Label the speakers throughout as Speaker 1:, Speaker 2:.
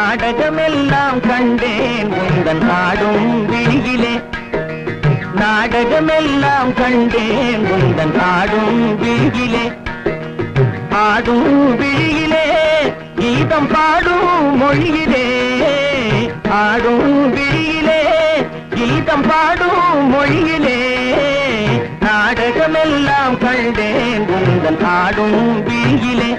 Speaker 1: நாடகமெல்லாம் கண்டேன் உந்தன் ஆடும் விழியிலே. நாடகமெல்லாம் கண்டேன் உந்தன் ஆடும் விழியிலே. ஆடும் விழியிலே கீதம் பாடும் மொழியிலே. ஆடும் விழியிலே கீதம் பாடும் மொழியிலே. நாடகமெல்லாம் கண்டேன் உந்தன் ஆடும் விழியிலே.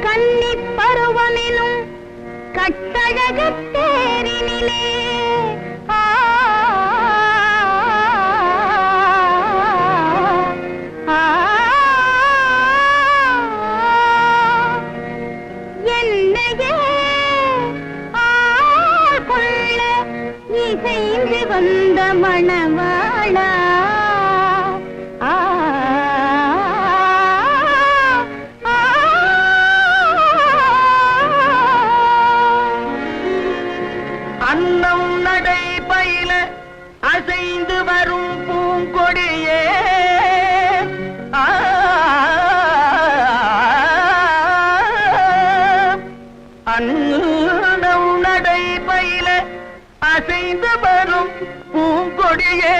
Speaker 2: கன்னிப் பருவமெனும் கட்டழகத் தேரினிலே என்னையே ஆள்கொள்ள இசைந்து வந்த மணவாளா.
Speaker 1: அன்னம் நடை பயில அசைந்து வரும் பூங்கொடியே. அன்னம் நடை பயில அசைந்து வரும் பூங்கொடியே.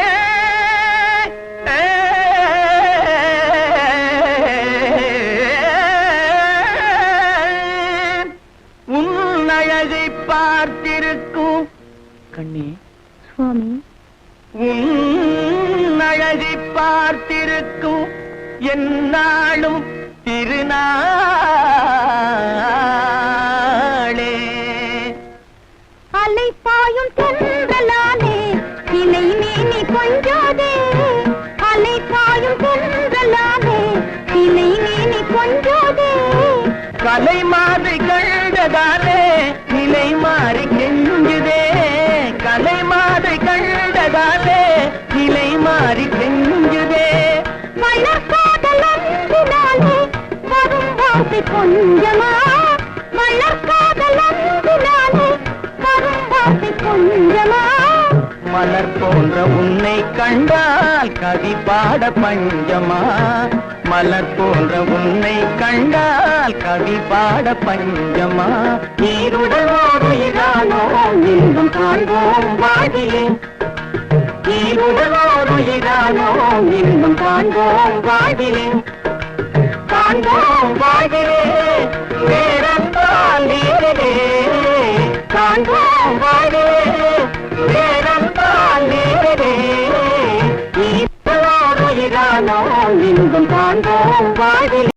Speaker 1: உன் அழகை பார்த்திருக்கும் கண்ணே
Speaker 2: சுவாமி,
Speaker 1: உன் அழகை பார்த்திருக்கும் என்னாலும் திருநாளே.
Speaker 2: அலை பாயும் தென்றலானே இலை மேனி கொஞ்சாதே. அலை பாயும் தென்றலானே இலை மேனி கொஞ்சாதே.
Speaker 1: கலை மாறி கண்டதாலே நிலை மாறி கெஞ்சுதே. கலை மாறி கண்டதாலே நிலை மாறி கெஞ்சுதே.
Speaker 2: வளர்காதலம்பினாலே வரும் வாசை கொஞ்சமா. வளர்காதலம்பினாலே வரும் வாசை கொஞ்சமா.
Speaker 1: மலர் போன்ற உன்னை கண்டால் கவி பாட பஞ்சமா. மலர் போன்ற உன்னை கண்டால் கவி பாட பஞ்சமா. ஈருடலோடு இரானோ இன்றும் காண்போம் வாழிலே. ஈருடலோடு இரானோ இன்றும் காண்போம் வாழிலே. காண்போம் வாழிலே வேறென்றால் நீரிலே. காண்போம் வாழிலே வேறென்றால் நீரிலே. ஈருடலோடு இரானோ இன்றும் காண்போம் வாழிலே.